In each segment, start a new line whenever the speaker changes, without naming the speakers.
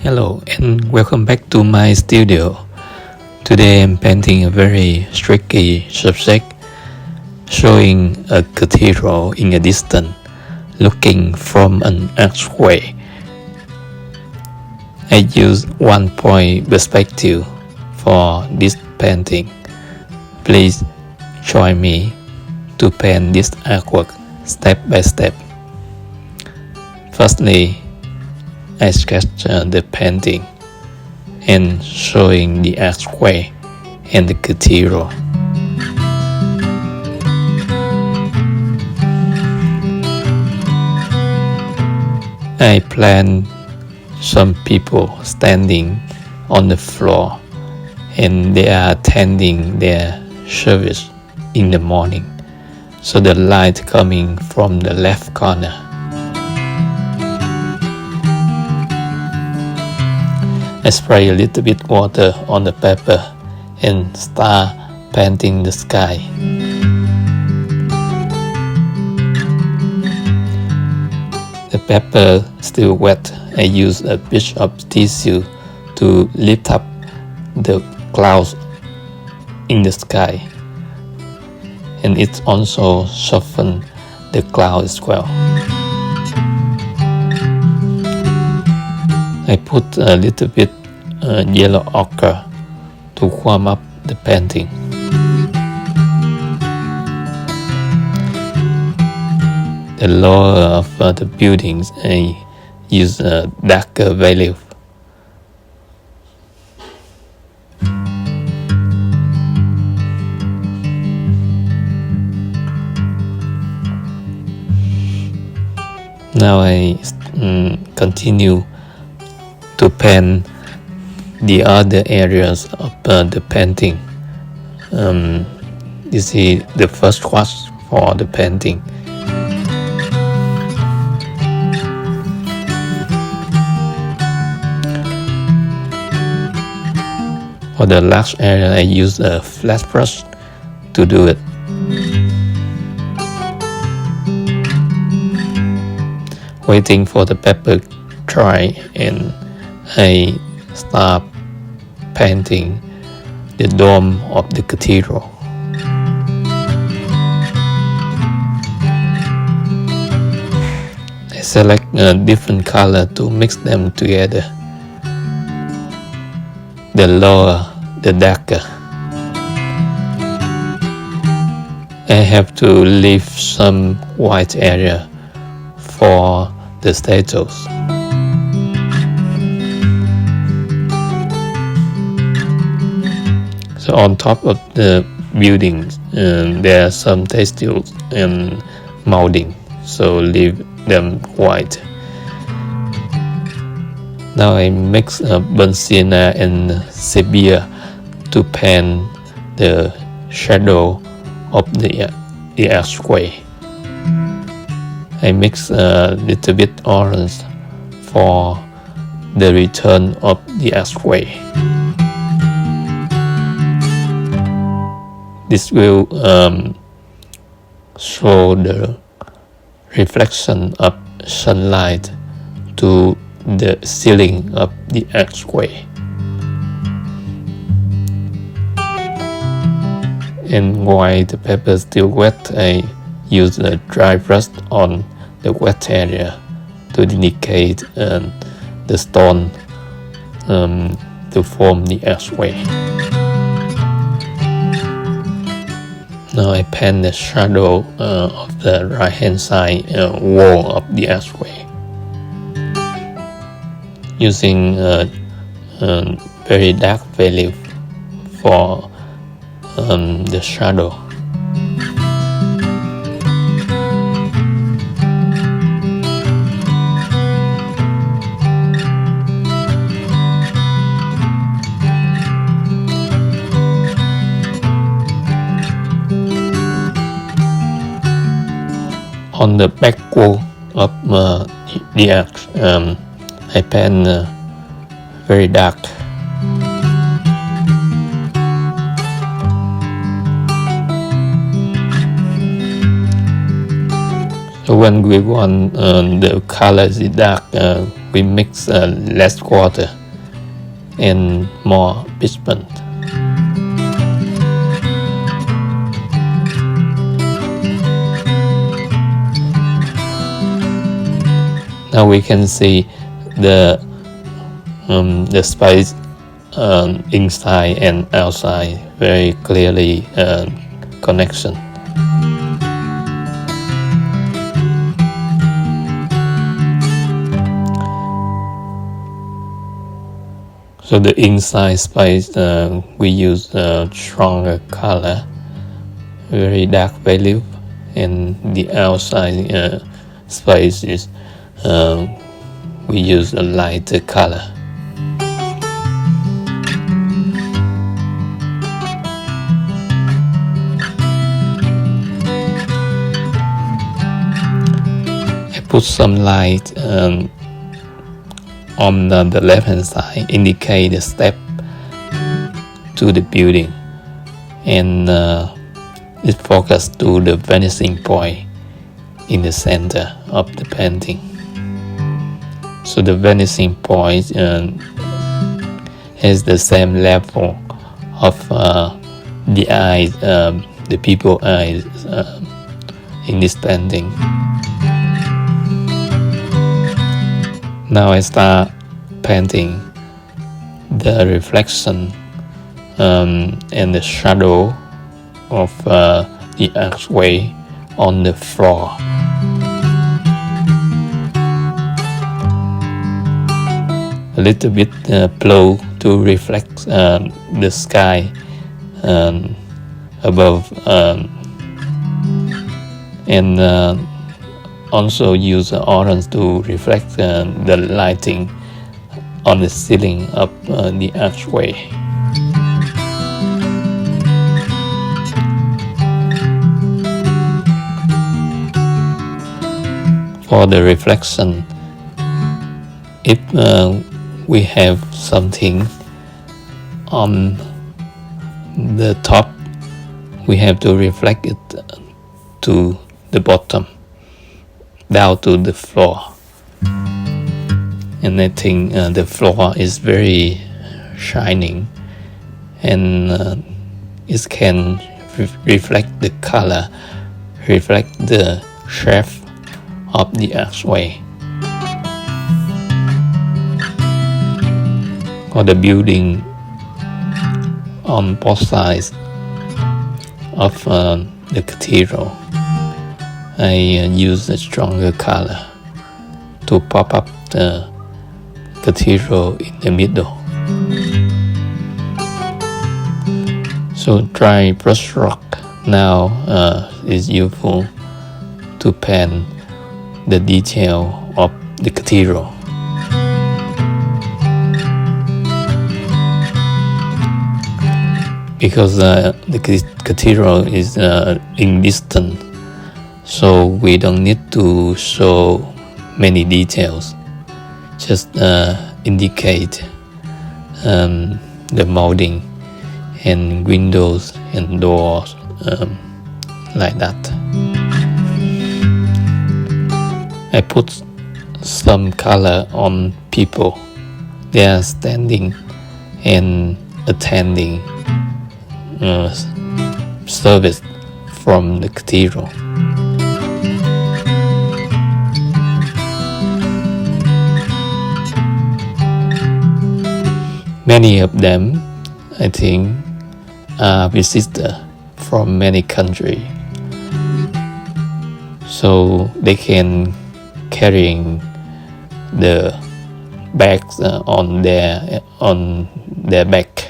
Hello and welcome back to my studio. Today I'm painting a very tricky subject, showing a cathedral in a distance, looking from an archway. I use one-point perspective for this painting. Please join me to paint this artwork step by step. Firstly, I sketch the painting and showing the archway and the cathedral. I plan some people standing on the floor and they are attending their service in the morning, so the light coming from the left corner. I spray a little bit water on the paper and start painting the sky. The paper still wet. I use a piece of tissue to lift up the clouds in the sky, and it also softens the cloud as well. I put a little bit yellow ochre to warm up the painting. The lower of the buildings, I use a darker value. Now I continue to paint the other areas of the painting. This is the first wash for the painting. For the last area, I use a flat brush to do it. Waiting for the paper dry, and I start painting the dome of the cathedral. I select a different color to mix them together. The lower, the darker. I have to leave some white area for the statues. So on top of the buildings, there are some textiles and molding, so leave them white. Now I mix burnt sienna and sepia to paint the shadow of the archway. I mix a little bit orange for the return of the archway. This will show the reflection of sunlight to the ceiling of the archway. And while the paper is still wet, I use a dry brush on the wet area to indicate the stone to form the archway. Now I paint the shadow of the right hand side wall of the archway using very dark value for the shadow. On the back wall of the arch, I paint very dark. So when we want the color is dark, we mix less water and more pigment. Now we can see the space inside and outside very clearly connection. So the inside space we use stronger color, very dark value, and the outside space is we use a lighter color. I put some light on the left hand side, indicate the step to the building, and it focused to the vanishing point in the center of the painting. So the vanishing point has the same level of the eyes, the people eyes in this painting. Now I start painting the reflection and the shadow of the archway on the floor. A little bit blue to reflect the sky above, and also use orange to reflect the lighting on the ceiling of the archway. For the reflection, if we have something on the top, we have to reflect it to the bottom, down to the floor. And I think the floor is very shining, and it can reflect the color, reflect the shape of the archway. For the building on both sides of the cathedral, I use a stronger color to pop up the cathedral in the middle. So dry brushstroke now is useful to paint the detail of the cathedral. Because the cathedral is in distance, so we don't need to show many details, just indicate the molding and windows and doors, like that. I put some color on people. They are standing and attending service from the cathedral. Many of them, I think, are visitors from many countries, so they can carrying the bags on their back.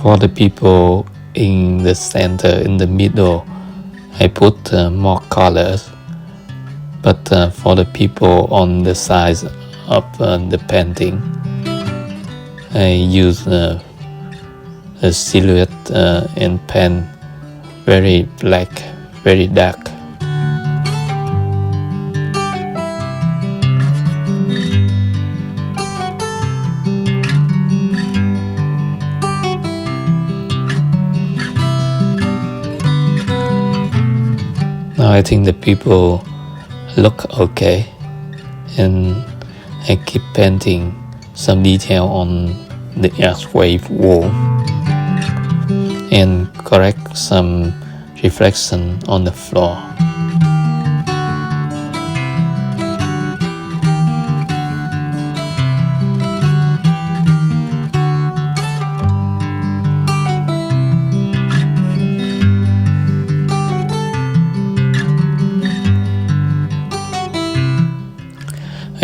For the people in the center, in the middle, I put more colors, but for the people on the sides of the painting, I use a silhouette and paint very black, very dark. Now I think the people look okay, and I keep painting some detail on the archway wall and correct some reflection on the floor.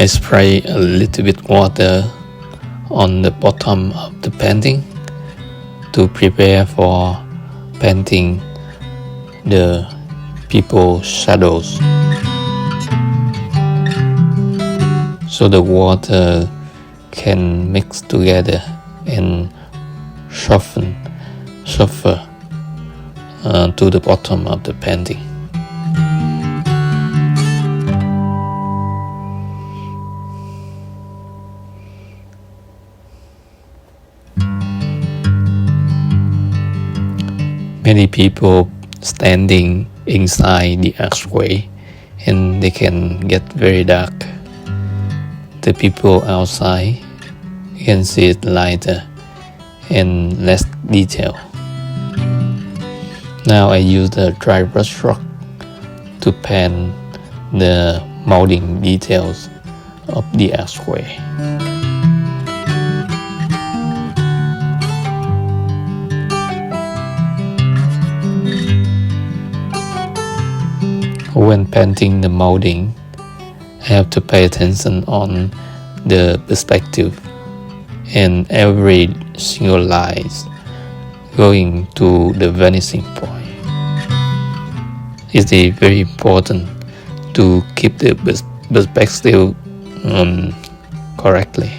I spray a little bit water on the bottom of the painting to prepare for painting the people's shadows, so the water can mix together and soften to the bottom of the painting. Many people standing inside the archway, and they can get very dark. The people outside, you can see it lighter and less detail. Now I use the dry brushstroke to paint the molding details of the archway. When painting the molding, I have to pay attention on the perspective and every single line going to the vanishing point. It is very important to keep the perspective correctly.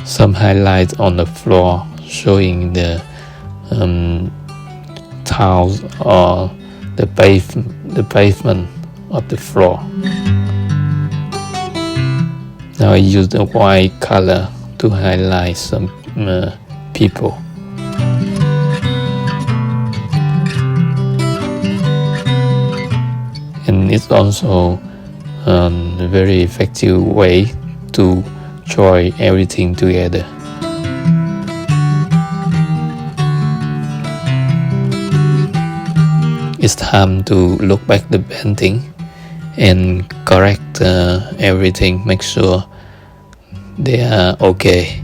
Some highlights on the floor showing the tiles or the pavement of the floor. Now I use the white color to highlight some people. And it's also a very effective way to join everything together. It's time to look back the painting and correct everything, make sure they are okay.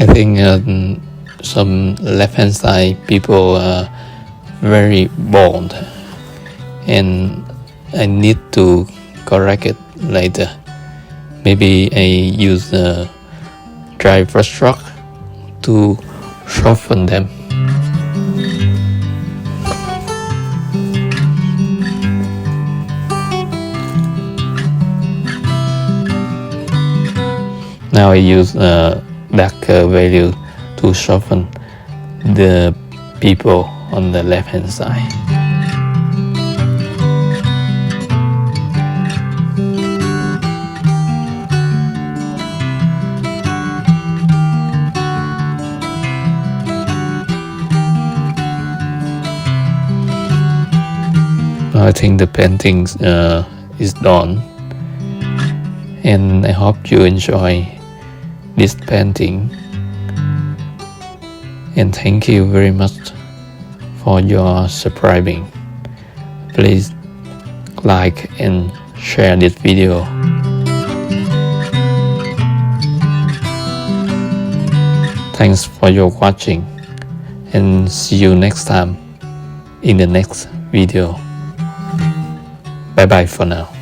I think some left-hand side people are very bold, and I need to correct it later. Maybe I use a dry brushstroke to soften them. Now I use a darker value to soften the people on the left hand side. I think the painting is done, and I hope you enjoy this painting, and thank you very much for your subscribing. Please like and share this video. Thanks for your watching, and see you next time in the next video. Bye bye for now.